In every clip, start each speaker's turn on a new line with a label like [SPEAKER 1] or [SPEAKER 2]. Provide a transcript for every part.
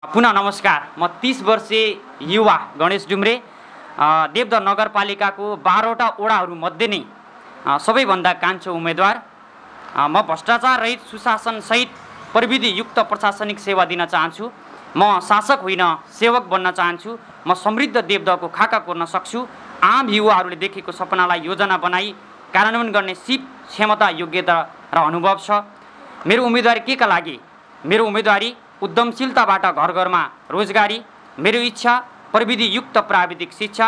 [SPEAKER 1] पुनः नमस्कार। म 30 वर्षीय युवा गणेश डुम्रे देवदह नगरपालिकाको 12वटा वडाहरू मध्ये नै सबैभन्दा कान्छो उम्मेदवार। म भ्रष्टाचार रहित सुशासन सहित प्रविधियुक्त प्रशासनिक सेवा दिन चाहन्छु। म शासक होइन सेवक बन्न चाहन्छु। म समृद्ध देवदहको खाका कोर्न सक्छु। आम युवाहरूले देखेको सपनालाई योजना बनाई कार्यान्वयन गर्ने सिप, क्षमता, योग्यता र अनुभव छ। मेरो उम्मेदवारी केका लागि? मेरो उम्मेदवारी उद्यमशीलताबाट घर घरमा रोजगारी, मेरो इच्छा प्रविधियुक्त प्राविधिक शिक्षा,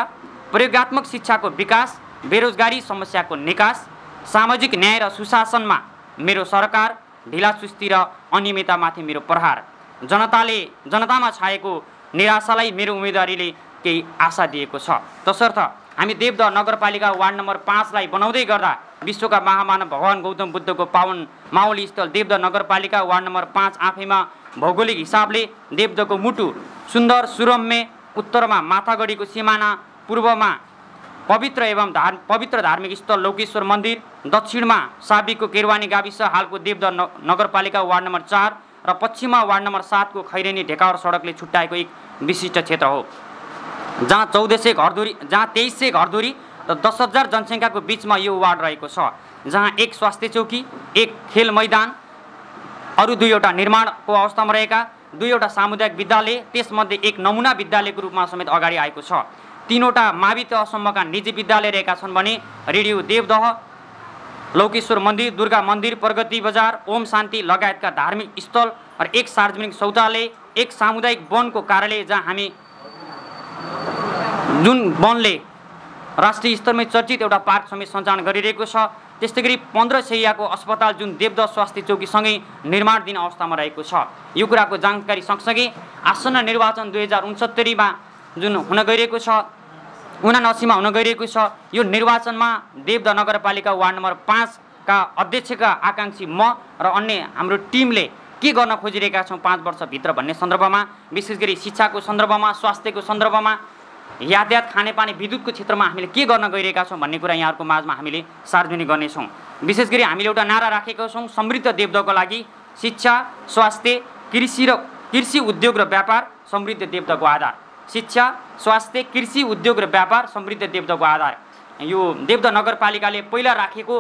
[SPEAKER 1] प्रयोगात्मक शिक्षाको विकास, बेरोजगारी समस्याको निकास, सामाजिक न्याय र सुशासनमा मेरो सरकार, ढिलासुस्ती र अनियमिततामाथि मेरो प्रहार, जनतामा छाएको निराशालाई मेरो उम्मेदवारीले केही आशा दिएको छ। तसर्थ हामी देवदह नगरपालिका वार्ड नम्बर 5 लाई बनाउँदै गर्दा विश्वका महामानव भगवान गौतम बुद्धको पावन मावली स्थल देवदह नगरपालिका वार्ड नम्बर 5 आफैमा भौगोलिक हिसाबले देवदहको मुटु सुन्दर सुरम्य, उत्तरमा माथागढीको सिमाना, पूर्वमा पवित्र धार्मिक स्थल लौकेश्वर मन्दिर, दक्षिणमा साबिकको केरवानी गाविस हालको देवदह नगरपालिका वार्ड नम्बर 4 र पश्चिममा वार्ड नम्बर 7 को खैरेनी ढेकावर सडकले छुट्याएको एक विशिष्ट क्षेत्र हो, जहाँ 2300 घरधुरी र 10,000 जनसङ्ख्याको बीचमा यो वार्ड रहेको छ, जहाँ एक स्वास्थ्य चौकी, एक खेल मैदान, अरू 2वटा निर्माणको अवस्थामा रहेका 2वटा सामुदायिक विद्यालय, त्यसमध्ये एक नमुना विद्यालयको रूपमा समेत अगाडि आएको छ। 3वटा मावि तहसम्मका निजी विद्यालय रहेका छन् भने रेडियो देवदह, लौकेश्वर मन्दिर, दुर्गा मन्दिर, प्रगति बजार, ओम शान्ति लगायतका धार्मिक स्थल र एक सार्वजनिक शौचालय, एक सामुदायिक वनको कार्यालय, जहाँ हामी जुन वनले राष्ट्रिय स्तरमै चर्चित एउटा पार्क समेत सञ्चालन गरिरहेको छ। त्यस्तै गरी 15 शैय्याको अस्पताल जुन देवदह स्वास्थ्य चौकीसँगै निर्माणधीन अवस्थामा रहेको छ। यो कुराको जानकारी सँगसँगै आसन्न निर्वाचन 2069मा जुन हुन गइरहेको छ, 79मा हुन गइरहेको छ, यो निर्वाचनमा देवदह नगरपालिका वार्ड नम्बर 5 का अध्यक्षका आकाङ्क्षी म र अन्य हाम्रो टिमले के गर्न खोजिरहेका छौँ 5 वर्षभित्र भन्ने सन्दर्भमा, विशेष गरी शिक्षाको सन्दर्भमा, स्वास्थ्यको सन्दर्भमा, यातायात, खानेपानी, विद्युतको क्षेत्रमा हामीले के गर्न गइरहेका छौँ भन्ने कुरा यहाँहरूको माझमा हामीले सार्वजनिक गर्नेछौँ। विशेष गरी हामीले एउटा नारा राखेका छौँ, समृद्ध देवदहको लागि शिक्षा, स्वास्थ्य, कृषि उद्योग र व्यापार, समृद्ध देवदहको आधार। शिक्षा, स्वास्थ्य, कृषि उद्योग र व्यापार, समृद्ध देवदहको आधार। यो देवदह नगरपालिकाले पहिला राखेको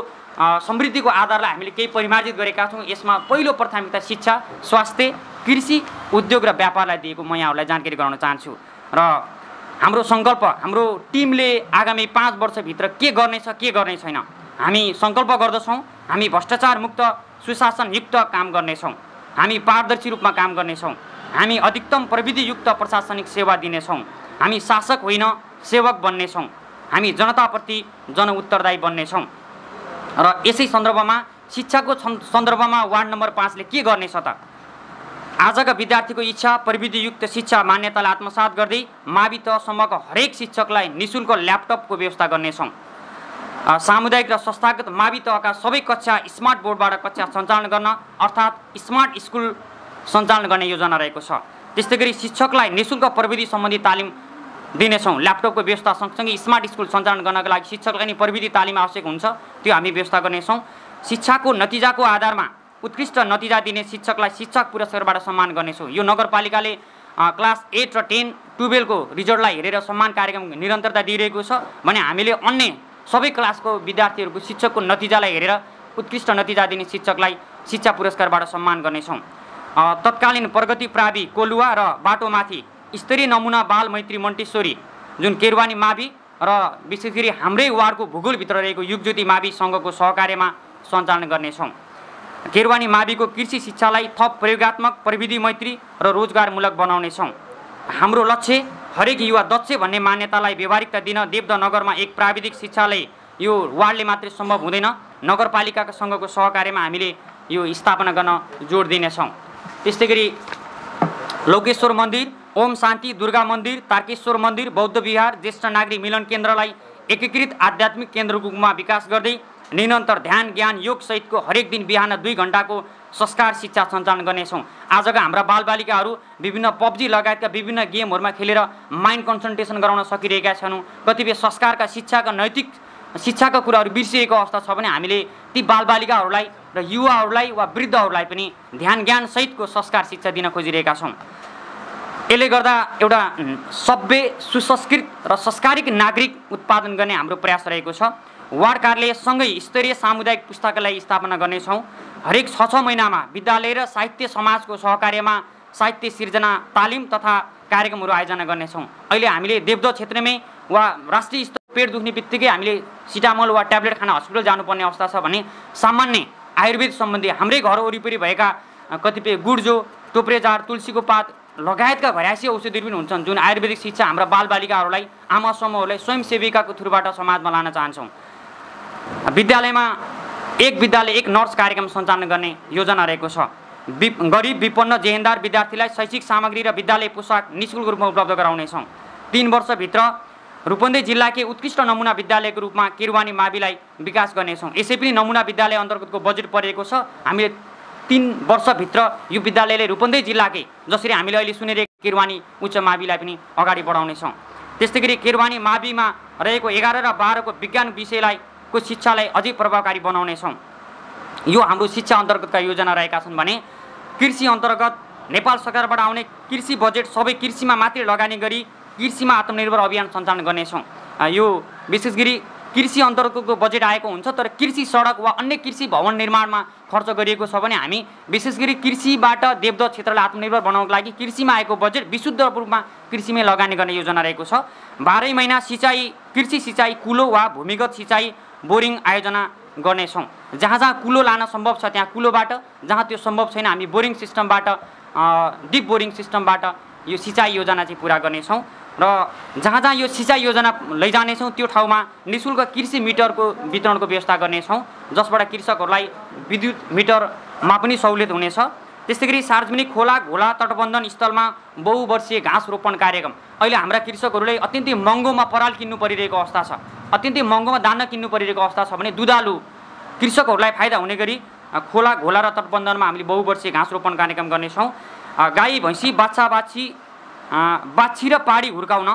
[SPEAKER 1] समृद्धिको आधारलाई हामीले केही परिमार्जित गरेका छौँ। यसमा पहिलो प्राथमिकता शिक्षा, स्वास्थ्य, कृषि उद्योग र व्यापारलाई दिएको म यहाँहरूलाई जानकारी गराउन चाहन्छु। र हाम्रो सङ्कल्प, हाम्रो टिमले आगामी 5 वर्षभित्र के गर्नेछ, के गर्ने छैन, हामी सङ्कल्प गर्दछौँ। हामी भ्रष्टाचार मुक्त, सुशासनयुक्त काम गर्नेछौँ। हामी पारदर्शी रूपमा काम गर्नेछौँ। हामी अधिकतम प्रविधियुक्त प्रशासनिक सेवा दिनेछौँ। हामी शासक होइन सेवक बन्नेछौँ। हामी जनताप्रति जनउत्तरदायी बन्नेछौँ। र यसै सन्दर्भमा शिक्षाको सन्दर्भमा वार्ड नम्बर 5 ले के गर्नेछ त? आजका विद्यार्थीको इच्छा प्रविधियुक्त शिक्षा मान्यतालाई आत्मसात गर्दै मावि तहसम्मको हरेक शिक्षकलाई निःशुल्क ल्यापटपको व्यवस्था गर्नेछौँ। सामुदायिक र संस्थागत मावि तहका सबै कक्षा स्मार्ट बोर्डबाट कक्षा सञ्चालन गर्न, अर्थात् स्मार्ट स्कुल सञ्चालन गर्ने योजना रहेको छ। त्यस्तै गरी शिक्षकलाई निःशुल्क प्रविधि सम्बन्धी तालिम दिनेछौँ। ल्यापटपको व्यवस्था सँगसँगै स्मार्ट स्कुल सञ्चालन गर्नका लागि शिक्षकलाई नि प्रविधि तालिम आवश्यक हुन्छ, त्यो हामी व्यवस्था गर्नेछौँ। शिक्षाको नतिजाको आधारमा उत्कृष्ट नतिजा दिने शिक्षकलाई शिक्षक पुरस्कारबाट सम्मान गर्नेछौँ। यो नगरपालिकाले क्लास 8 र 10, 12 को रिजल्टलाई हेरेर सम्मान कार्यक्रम निरन्तरता दिइरहेको छ भने हामीले अन्य सबै क्लासको विद्यार्थीहरूको शिक्षकको नतिजालाई हेरेर उत्कृष्ट नतिजा दिने शिक्षकलाई शिक्षा पुरस्कारबाट सम्मान गर्नेछौँ। तत्कालीन प्रगति प्रावि कोलुवा र बाटोमाथि स्तरीय नमुना बाल मैत्री मन्टेश्वरी जुन केरवानी मावि र विशेष गरी हाम्रै वार्डको भूगोलभित्र रहेको युगज्योति मावि सङ्घको सहकार्यमा सञ्चालन गर्नेछौँ। केरवानी माविको कृषि शिक्षालाई थप प्रयोगात्मक, प्रविधि मैत्री र रोजगारमूलक बनाउनेछौँ। हाम्रो लक्ष्य हरेक युवा दक्ष भन्ने मान्यतालाई व्यवहारिकता दिन देवदह नगरमा एक प्राविधिक शिक्षालय यो वार्डले मात्रै सम्भव हुँदैन, नगरपालिकाका सँगको सहकार्यमा हामीले यो स्थापना गर्न जोड दिनेछौँ। त्यस्तै गरी लौकेश्वर मन्दिर, ओम शान्ति, दुर्गा मन्दिर, तारकेश्वर मन्दिर, बौद्ध विहार, ज्येष्ठ नागरिक मिलन केन्द्रलाई एकीकृत आध्यात्मिक केन्द्रको रूपमा विकास गर्दै निरन्तर ध्यान, ज्ञान, योग सहितको हरेक दिन बिहान 2 घण्टाको संस्कार शिक्षा सञ्चालन गर्नेछौँ। आजका हाम्रा बालबालिकाहरू विभिन्न पब्जी लगायतका विभिन्न गेमहरूमा खेलेर माइन्ड कन्सन्ट्रेसन गराउन सकिरहेका छन्। कतिपय संस्कारका शिक्षाका नैतिक शिक्षाका कुराहरू बिर्सिएको अवस्था छ भने हामीले ती बालबालिकाहरूलाई र युवाहरूलाई वा वृद्धहरूलाई पनि ध्यान ज्ञान सहितको संस्कार शिक्षा दिन खोजिरहेका छौँ। यसले गर्दा एउटा सभ्य सुसंस्कृत र संस्कारिक नागरिक उत्पादन गर्ने हाम्रो प्रयास रहेको छ। वार्ड कार्यालयसँगै स्तरीय सामुदायिक पुस्तकालय स्थापना गर्नेछौँ। हरेक 6 महिनामा विद्यालय र साहित्य समाजको सहकार्यमा साहित्य सिर्जना तालिम तथा कार्यक्रमहरू आयोजना गर्नेछौँ। अहिले हामीले देवदह क्षेत्रमै वा राष्ट्रिय स्तर पेट दुख्ने बित्तिकै हामीले सिटामोल वा ट्याब्लेट खान हस्पिटल जानुपर्ने अवस्था छ भने सामान्य आयुर्वेद सम्बन्धी हाम्रै घर वरिपरि भएका कतिपय गुड्जो, टोप्रेजार, तुलसीको पात लगायतका भर्यासी औषधिहरू पनि हुन्छन् जुन आयुर्वेदिक शिक्षा हाम्रा बालबालिकाहरूलाई, आमा समूहहरूलाई स्वयंसेविकाको थ्रुबाट समाजमा लान चाहन्छौँ। विद्यालयमा एक विद्यालय एक नर्स कार्यक्रम सञ्चालन गर्ने योजना रहेको छ। गरिब विपन्न जेहेन्दार विद्यार्थीलाई शैक्षिक सामग्री र विद्यालय पोसाक निःशुल्क रूपमा उपलब्ध गराउनेछौँ। 3 वर्षभित्र रूपन्देही जिल्लाकै उत्कृष्ट नमुना विद्यालयको रूपमा केरवानी माविलाई विकास गर्नेछौँ। यसै पनि नमुना विद्यालय अन्तर्गतको बजेट परेको छ। हामीले 3 वर्षभित्र यो विद्यालयले रूपन्देही जिल्लाकै जसरी हामीले अहिले सुनिरहेको केरवानी उच्च माविलाई पनि अगाडि बढाउनेछौँ। त्यस्तै गरी केरवानी माविमा रहेको 11 र 12 को विज्ञान विषयको शिक्षालाई अझै प्रभावकारी बनाउनेछौँ। यो हाम्रो शिक्षा अन्तर्गतका योजना रहेका छन् भने कृषि अन्तर्गत नेपाल सरकारबाट आउने कृषि बजेट सबै कृषिमा मात्रै लगानी गरी कृषिमा आत्मनिर्भर अभियान सञ्चालन गर्नेछौँ। यो विशेष गरी कृषि अन्तर्गतको बजेट आएको हुन्छ तर कृषि सडक वा अन्य कृषि भवन निर्माणमा खर्च गरिएको छ भने हामी विशेष गरी कृषिबाट देवदह क्षेत्रलाई आत्मनिर्भर बनाउनको लागि कृषिमा आएको बजेट विशुद्ध रूपमा कृषिमै लगानी गर्ने योजना रहेको छ। 12 महिना सिँचाइ कृषि सिँचाइ कुलो वा भूमिगत सिँचाइ बोरिङ आयोजना गर्नेछौँ। जहाँ जहाँ कुलो लान सम्भव छ त्यहाँ कुलोबाट, जहाँ त्यो सम्भव छैन हामी बोरिङ सिस्टमबाट डिप बोरिङ सिस्टमबाट यो सिँचाइ योजना चाहिँ पुरा गर्नेछौँ। र जहाँ जहाँ यो सिँचाइ योजना लैजानेछौँ त्यो ठाउँमा निःशुल्क कृषि मिटरको वितरणको व्यवस्था गर्नेछौँ जसबाट कृषकहरूलाई विद्युत मिटरमा पनि सहुलियत हुनेछ। त्यस्तै गरी सार्वजनिक खोला घोला तटबन्धन स्थलमा बहुवर्षीय घाँस रोपण कार्यक्रम अहिले हाम्रा कृषकहरूले अत्यन्तै महँगोमा पराल किन्नु परिरहेको अवस्था छ, अत्यन्तै महँगोमा दाना किन्नु परिरहेको अवस्था छ भने दुधालु कृषकहरूलाई फाइदा हुने गरी खोला घोला र तटबन्धनमा हामीले बहुवर्षीय घाँस रोपण कार्यक्रम गर्नेछौँ। गाई भैँसी बाछी र पाडी हुर्काउन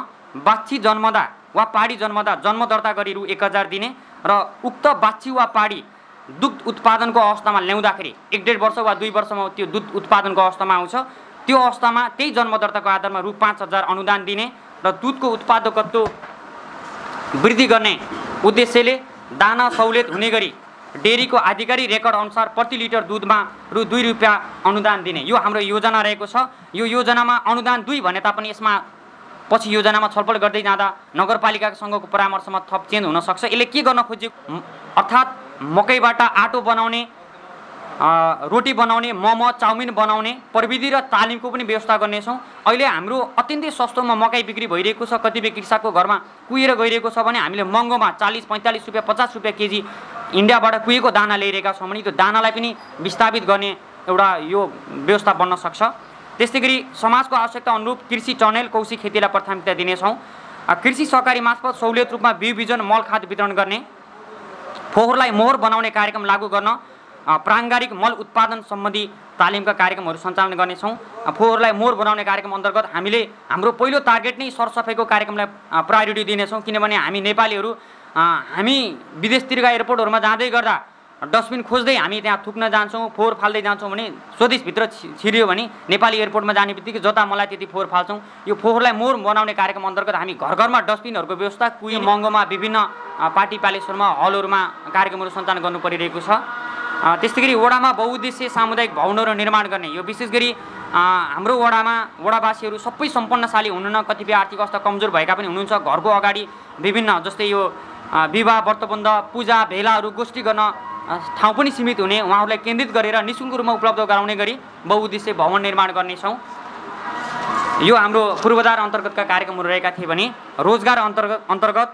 [SPEAKER 1] बाछी जन्मदा वा पाडी जन्मदा जन्म दर्ता गरी रु 1000 दिने र उक्त बाछी वा पाडी दुध उत्पादनको अवस्थामा ल्याउँदाखेरि 1.5 वर्ष वा 2 वर्षमा त्यो दुध उत्पादनको अवस्थामा आउँछ त्यो अवस्थामा त्यही जन्म दर्ताको आधारमा रु 5000 अनुदान दिने र दुधको उत्पादकत्व वृद्धि गर्ने उद्देश्यले दाना सहुलियत हुने गरी डेरीको आधिकारिक रेकर्ड अनुसार प्रति लिटर दुधमा रु 2 रुपियाँ अनुदान दिने यो हाम्रो योजना रहेको छ। यो योजनामा अनुदान 2 भने तापनि यसमा पछि योजनामा छलफल गर्दै जाँदा नगरपालिकासँगको परामर्शमा थप चेन्ज हुन सक्छ। यसले के गर्न खोजेको अर्थात् मकैबाट आटो बनाउने, रोटी बनाउने, मोमो चाउमिन बनाउने प्रविधि र तालिमको पनि व्यवस्था गर्नेछौँ। अहिले हाम्रो अत्यन्तै सस्तोमा मकै बिक्री भइरहेको छ, कतिपय कृषकको घरमा कुहिएर गइरहेको छ भने हामीले महँगोमा 40-45 रुपियाँ 50 रुपियाँ केजी इन्डियाबाट कुहिएको दाना ल्याइरहेका छौँ भने त्यो दानालाई पनि विस्थापित गर्ने एउटा यो व्यवस्था बन्न सक्छ। त्यस्तै गरी समाजको आवश्यकता अनुरूप कृषि टनेल कौशी खेतीलाई प्राथमिकता दिनेछौँ। कृषि सहकारी मार्फत सहुलियत रूपमा बिउ बिजन मल खाद वितरण गर्ने, फोहोरलाई मोहर बनाउने कार्यक्रम लागू गर्न प्राङ्गारिक मल उत्पादन सम्बन्धी तालिमका कार्यक्रमहरू सञ्चालन गर्नेछौँ। फोहोरलाई मोहर बनाउने कार्यक्रम अन्तर्गत हामीले हाम्रो पहिलो टार्गेट नै सरसफाइको कार्यक्रमलाई प्रायोरिटी दिनेछौँ किनभने हामी नेपालीहरू हामी विदेशतिरका एयरपोर्टहरूमा जाँदै गर्दा डस्टबिन खोज्दै हामी त्यहाँ थुक्न जान्छौँ, फोहोर फाल्दै जान्छौँ भने स्वदेशभित्र छिरियो भने नेपाली एयरपोर्टमा जाने बित्तिकै जता मलाई त्यति फोहोर फाल्छौँ। यो फोहोरलाई मोहर बनाउने कार्यक्रम अन्तर्गत हामी घर घरमा डस्टबिनहरूको व्यवस्था कुही महँगोमा विभिन्न पार्टी प्यालेसहरूमा हलहरूमा कार्यक्रमहरू सञ्चालन गर्नु परिरहेको छ। त्यस्तै गरी वडामा बहुउद्देश्य सामुदायिक भवनहरू निर्माण गर्ने यो विशेष गरी हाम्रो वडामा वडावासीहरू सबै सम्पन्नशाली हुनुहुन्न, कतिपय आर्थिक अवस्था कमजोर भएका पनि हुनुहुन्छ। घरको अगाडि विभिन्न जस्तै यो विवाह व्रतबन्ध पूजा भेलाहरू गोष्ठी गर्न ठाउँ पनि सीमित हुने उहाँहरूलाई केन्द्रित गरेर निःशुल्क रूपमा उपलब्ध गराउने गरी बहुउद्देश्य भवन निर्माण गर्नेछौँ। यो हाम्रो पूर्वाधार अन्तर्गतका कार्यक्रमहरू रहेका थिए भने रोजगार अन्तर्गत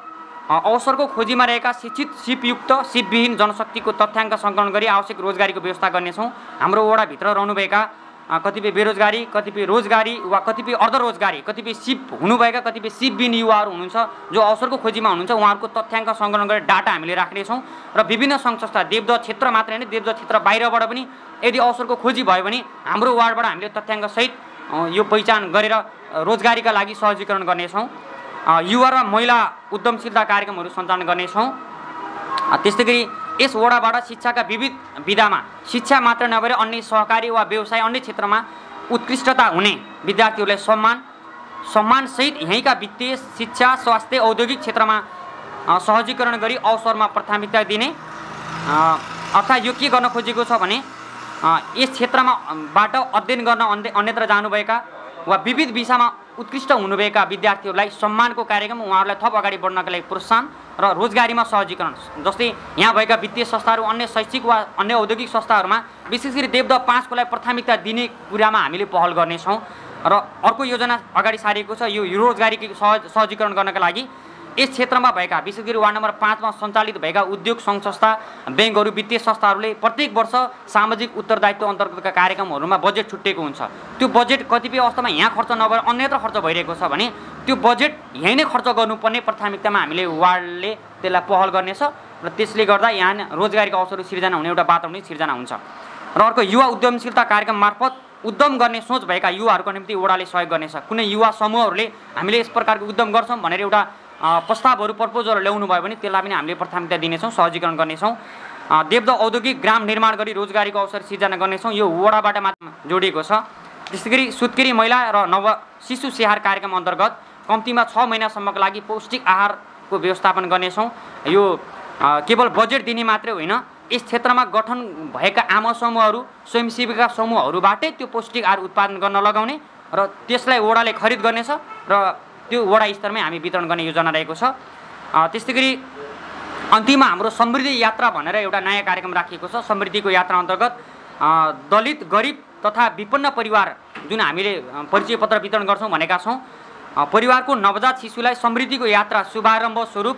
[SPEAKER 1] अवसरको खोजीमा रहेका शिक्षित सिपयुक्त सिपविहीन जनशक्तिको तथ्याङ्क सङ्कलन गरी आवश्यक रोजगारीको व्यवस्था गर्नेछौँ। हाम्रो वडाभित्र रहनुभएका कतिपय बेरोजगारी, कतिपय रोजगारी वा कतिपय अर्धरोजगारी, कतिपय सिप हुनुभएका कतिपय सिपविहीन युवाहरू हुनुहुन्छ जो अवसरको खोजीमा हुनुहुन्छ उहाँहरूको तथ्याङ्क सङ्कलन गरेर डाटा हामीले राख्नेछौँ र विभिन्न सङ्घ संस्था देवदह क्षेत्र मात्रै होइन देवदह क्षेत्र बाहिरबाट पनि यदि अवसरको खोजी भयो भने हाम्रो वार्डबाट हामीले तथ्याङ्कसहित यो पहिचान गरेर रोजगारीका लागि सहजीकरण गर्नेछौँ। युवा र महिला उद्यमशीलता कार्यक्रमहरू सञ्चालन गर्नेछौँ। त्यस्तै गरी यस वडाबाट शिक्षाका विविध विधामा शिक्षा मात्र नभएर अन्य सहकारी वा व्यवसाय अन्य क्षेत्रमा उत्कृष्टता हुने विद्यार्थीहरूलाई सम्मान सम्मानसहित यहीँका वित्तीय, शिक्षा, स्वास्थ्य, औद्योगिक क्षेत्रमा सहजीकरण गरी अवसरमा प्राथमिकता दिने, अर्थात् यो के गर्न खोजेको छ भने यस क्षेत्रमा बाट अध्ययन गर्न अन्यत्र जानुभएका वा विविध विषयमा उत्कृष्ट हुनुभएका विद्यार्थीहरूलाई सम्मानको कार्यक्रम, उहाँहरूलाई थप अगाडि बढ्नका लागि प्रोत्साहन र रोजगारीमा सहजीकरण। जस्तै यहाँ भएका वित्तीय संस्थाहरू, अन्य शैक्षिक वा अन्य औद्योगिक संस्थाहरूमा विशेष गरी देवदह 5 को लागि प्राथमिकता दिने कुरामा हामीले पहल गर्नेछौँ। र अर्को योजना अगाडि सारिएको छ यो रोजगारी सहजीकरण गर्नका लागि यस क्षेत्रमा भएका विशेष गरी वार्ड नम्बर 5 मा सञ्चालित भएका उद्योग सङ्घ संस्था, ब्याङ्कहरू, वित्तीय संस्थाहरूले प्रत्येक वर्ष सामाजिक उत्तरदायित्व अन्तर्गतका कार्यक्रमहरूमा बजेट छुट्टिएको हुन्छ। त्यो बजेट कतिपय अवस्थामा यहाँ खर्च नभएर अन्यत्र खर्च भइरहेको छ भने त्यो बजेट यहीँ नै खर्च गर्नुपर्ने प्राथमिकतामा हामीले वार्डले त्यसलाई पहल गर्नेछ र त्यसले गर्दा यहाँ रोजगारीको अवसरहरू सिर्जना हुने एउटा वातावरण सिर्जना हुन्छ। र अर्को युवा उद्यमशीलता कार्यक्रम मार्फत उद्यम गर्ने सोच भएका युवाहरूको निम्ति वडाले सहयोग गर्नेछ। कुनै युवा समूहहरूले हामीले यस प्रकारको उद्यम गर्छौँ भनेर एउटा प्रस्तावहरू, प्रपोजल ल्याउनु भयो भने त्यसलाई पनि हामीले प्राथमिकता दिनेछौँ, सहजीकरण गर्नेछौँ। देवदह औद्योगिक ग्राम निर्माण गरी रोजगारीको अवसर सिर्जना गर्नेछौँ। यो वडाबाट मात्र जोडिएको छ। त्यस्तै गरी सुत्केरी महिला र नव शिशु स्याहार कार्यक्रम अन्तर्गत कम्तीमा 6 महिनासम्मको लागि पौष्टिक आहारको व्यवस्थापन गर्नेछौँ। यो केवल बजेट दिने मात्रै होइन, यस क्षेत्रमा गठन भएका आमा समूहहरू, स्वयंसेविका समूहहरूबाटै त्यो पौष्टिक आहार उत्पादन गर्न लगाउने र त्यसलाई वडाले खरिद गर्नेछ र त्यो वडा स्तरमै हामी वितरण गर्ने योजना रहेको छ। त्यस्तै गरी अन्तिममा हाम्रो समृद्धि यात्रा भनेर एउटा नयाँ कार्यक्रम राखिएको छ। समृद्धिको यात्रा अन्तर्गत दलित, गरिब तथा विपन्न परिवार जुन हामीले परिचय पत्र वितरण गर्छौँ भनेका छौँ, परिवारको नवजात शिशुलाई समृद्धिको यात्रा शुभारम्भ स्वरूप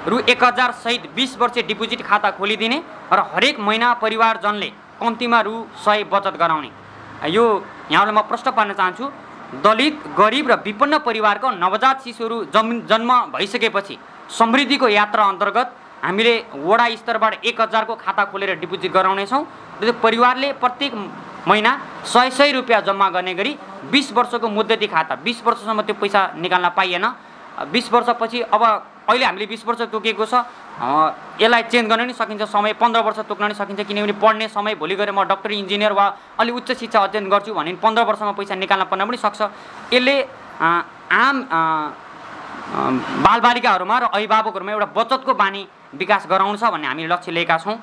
[SPEAKER 1] रु 1000 सहित 20 वर्षे डिपोजिट खाता खोलिदिने र हरेक महिना परिवारजनले कम्तीमा रु 100 बचत गराउने। यो यहाँलाई म प्रश्न पार्न चाहन्छु, दलित, गरिब र विपन्न परिवारको नवजात शिशुहरू जन्म भइसकेपछि समृद्धिको यात्रा अन्तर्गत हामीले वडा स्तरबाट 1000 को खाता खोलेर डिपोजिट गराउनेछौँ। त्यो परिवारले प्रत्येक महिना 100 रुपियाँ जम्मा गर्ने गरी 20 वर्षको मुद्दती खाता, 20 वर्षसम्म त्यो पैसा निकाल्न पाइएन। 20 वर्षपछि अब अहिले हामीले 20 वर्ष तोकेको छ, यसलाई चेन्ज गर्न नि सकिन्छ, समय 15 वर्ष तोक्न नि सकिन्छ। किनभने पढ्ने समय भोलि गएर म डक्टर, इन्जिनियर वा अलि उच्च शिक्षा अध्ययन गर्छु भने 15 वर्षमा पैसा निकाल्न पर्न पनि सक्छ। यसले आम बालबालिकाहरूमा र अभिभावकहरूमा एउटा बचतको बानी विकास गराउँछ भन्ने हामीले लक्ष्य लिएका छौँ।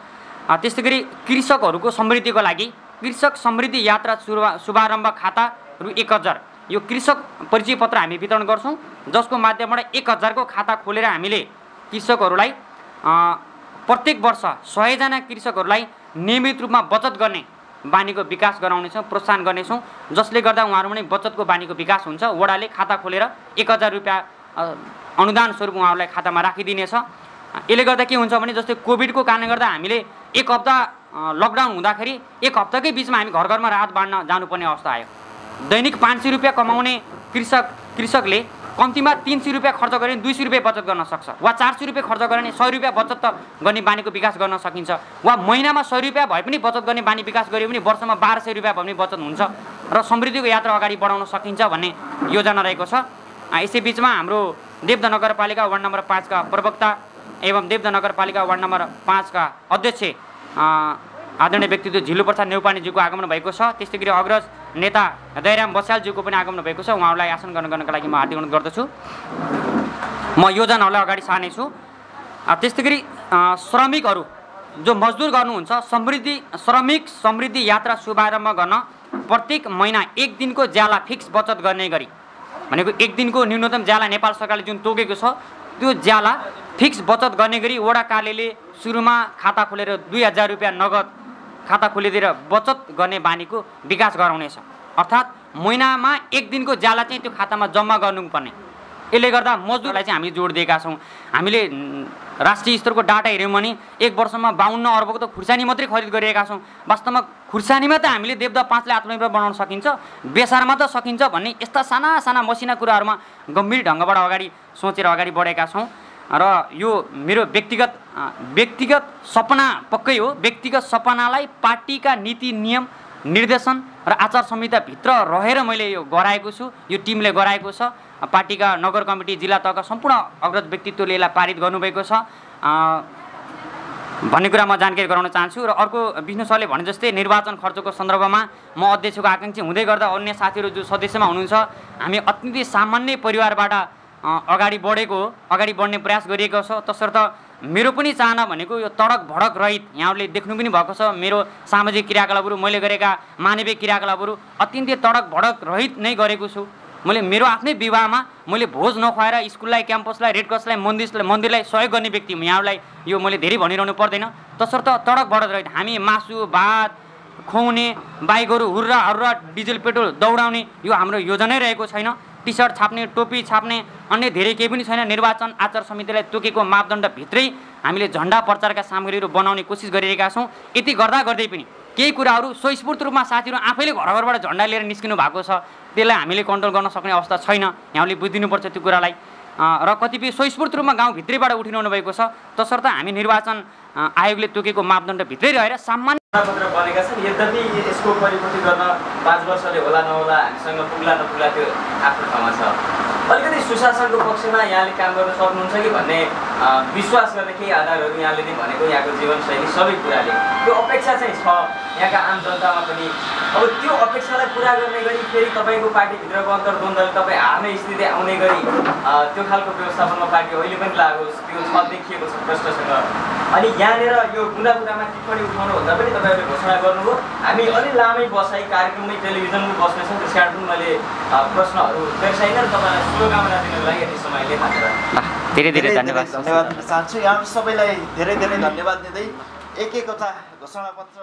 [SPEAKER 1] त्यस्तै गरी कृषकहरूको समृद्धिको लागि कृषक समृद्धि यात्रा शुभारम्भ खाता रु 1000, यो कृषक परिचय पत्र हामी वितरण गर्छौँ, जसको माध्यमबाट 1000 को खाता खोलेर हामीले कृषकहरूलाई प्रत्येक वर्ष 100 जना कृषकहरूलाई नियमित रूपमा बचत गर्ने बानीको विकास गराउनेछौँ, प्रोत्साहन गर्नेछौँ, जसले गर्दा उहाँहरूमा नै बचतको बानीको विकास हुन्छ। वडाले खाता खोलेर 1000 रुपियाँ अनुदान स्वरूप उहाँहरूलाई खातामा राखिदिनेछ। यसले गर्दा के हुन्छ भने जस्तै कोभिडको कारणले गर्दा हामीले 1 हप्ता लकडाउन हुँदाखेरि 1 हप्ताकै बिचमा हामी घर घरमा राहत बाँड्न जानुपर्ने अवस्था आयो। दैनिक 500 रुपियाँ कमाउने कृषकले कम्तीमा 300 रुपियाँ खर्च गरे 200 रुपियाँ बचत गर्न सक्छ, वा 400 रुपियाँ खर्च गरे 100 रुपियाँ बचत त गर्ने बानीको विकास गर्न सकिन्छ, वा महिनामा 100 रुपियाँ भए पनि बचत गर्ने बानी विकास गऱ्यो भने वर्षमा 1200 रुपियाँ भए पनि बचत हुन्छ र समृद्धिको यात्रा अगाडि बढाउन सकिन्छ भन्ने योजना रहेको छ। यसै बिचमा हाम्रो देवदह नगरपालिका वार्ड नम्बर 5 का प्रवक्ता एवं देवदह नगरपालिका वार्ड नम्बर 5 का अध्यक्ष आदरणीय व्यक्तित्व झिल्लु प्रसाद नेउपानेज्यूको आगमन भएको छ। त्यस्तै गरी अग्रज नेता दयाराम बस्यालज्यूको पनि आगमन भएको छ। उहाँहरूलाई आसन गर्नका लागि म हार्दिक अनुरोध गर्दछु। म योजनाहरूलाई अगाडि सार्नेछु। त्यस्तै गरी श्रमिकहरू जो मजदुर गर्नुहुन्छ, समृद्धि यात्रा शुभारम्भ गर्न प्रत्येक महिना 1 दिनको ज्याला फिक्स बचत गर्ने गरी, भनेको 1 दिनको न्यूनतम ज्याला नेपाल सरकारले जुन तोकेको छ त्यो ज्याला फिक्स बचत गर्ने गरी वडा कार्यालयले सुरुमा खाता खोलेर 2000 रुपियाँ नगद खाता खोलिदिएर बचत गर्ने बानीको विकास गराउनेछ। अर्थात् महिनामा 1 दिनको ज्याला चाहिँ त्यो खातामा जम्मा गर्नुपर्ने। यसले गर्दा मजदुरलाई चाहिँ हामीले जोड दिएका छौँ। हामीले राष्ट्रिय स्तरको डाटा हेऱ्यौँ भने 1 वर्षमा 52 अर्बको त खुर्सानी मात्रै खरिद गरिरहेका छौँ। वास्तवमा खुर्सानीमा त हामीले देवदह 5 ले आत्मनिर्भर बनाउन सकिन्छ, बेसारमा त सकिन्छ भन्ने यस्ता साना साना मसिना कुराहरूमा गम्भीर ढङ्गबाट अगाडि सोचेर अगाडि बढेका छौँ। र यो मेरो व्यक्तिगत सपना पक्कै हो। व्यक्तिगत सपनालाई पार्टीका नीति, नियम, निर्देशन र आचार संहिताभित्र रहेर मैले यो गराएको छु, यो टिमले गराएको छ। पार्टीका नगर कमिटी, जिल्ला तहका सम्पूर्ण अग्रज व्यक्तित्वले यसलाई पारित गर्नुभएको छ। भन्ने कुरा म जानकारी गराउन चाहन्छु। र अर्को विष्णु सरले भने जस्तै निर्वाचन खर्चको सन्दर्भमा म अध्यक्षको आकाङ्क्षी हुँदै गर्दा अन्य साथीहरू जो सदस्यमा हुनुहुन्छ हामी अत्यन्तै सामान्य परिवारबाट अगाडि बढ्ने प्रयास गरिएको छ। तसर्थ मेरो पनि चाहना भनेको यो तडक भडक रहित, यहाँहरूले देख्नु पनि भएको छ मेरो सामाजिक क्रियाकलापहरू, मैले गरेका मानवीय क्रियाकलापहरू अत्यन्तै तडक भडक रहित नै गरेको छु। मैले मेरो आफ्नै विवाहमा मैले भोज नखुवाएर स्कुललाई, क्याम्पसलाई, रेड क्रसलाई, मन्दिरलाई सहयोग गर्ने व्यक्ति हुँ। यहाँहरूलाई यो मैले धेरै भनिरहनु पर्दैन। तसर्थ तडक भडक रहित हामी मासु भात खुवाउने, बाइकहरू हुर्रा हर्रा डिजल पेट्रोल दौडाउने यो हाम्रो योजनै रहेको छैन। टी सर्ट छाप्ने, टोपी छाप्ने, अन्य धेरै केही पनि छैन। निर्वाचन आचार संहितालाई तोकेको मापदण्डभित्रै हामीले झन्डा प्रचारका सामग्रीहरू बनाउने कोसिस गरिरहेका छौँ। यति गर्दा गर्दै पनि केही कुराहरू स्वस्फूर्त रूपमा साथीहरू आफैले घरबाट झन्डा लिएर निस्किनु भएको छ, त्यसलाई हामीले कन्ट्रोल गर्न सक्ने अवस्था छैन। यहाँले बुझिदिनुपर्छ त्यो कुरालाई। र कतिपय स्वस्फूर्त रूपमा गाउँभित्रैबाट उठिरहनु भएको छ। तसर्थ हामी निर्वाचन आयोगले तोकेको मापदण्डभित्रै रहेर सामान्य
[SPEAKER 2] पत्र बनेका छन्। यद्यपि यसको परिपूर्ति गर्न 5 वर्षले होला नहोला, हामीसँग पुग्ला नपुग्ला त्यो आफ्नो ठाउँमा छ। अलिकति सुशासनको पक्षमा यहाँले काम गर्न सक्नुहुन्छ कि भन्ने विश्वास गर्ने केही आधारहरू यहाँले नै भनेको यहाँको जीवनशैली सबै कुराले त्यो अपेक्षा चाहिँ छ यहाँका आम जनतामा पनि। अब त्यो अपेक्षालाई पुरा गर्ने गरी फेरि तपाईँको पार्टीभित्रको अन्तर्द्वन्द्वले तपाईँ हार्ने स्थिति आउने गरी त्यो खालको व्यवस्थापनमा पार्टी अहिले पनि लागोस्, त्यो छ देखिएको छ प्रश्नसँग। अनि यहाँनिर यो कुरामा टिप्पणी उठाउनुभन्दा पनि तपाईँहरूले घोषणा गर्नुभयो हामी अलि लामै बसाइ कार्यक्रममै टेलिभिजनमा बस्नेछौँ, त्यस कारण पनि मैले प्रश्नहरू बिर्साइन। तपाईँलाई शुभकामना दिनको लागि यति समयले थालेर
[SPEAKER 1] धेरै धेरै धन्यवाद
[SPEAKER 3] दिन चाहन्छु। यहाँ सबैलाई धेरै धेरै धन्यवाद दिँदै एक एकवटा घोषणापत्र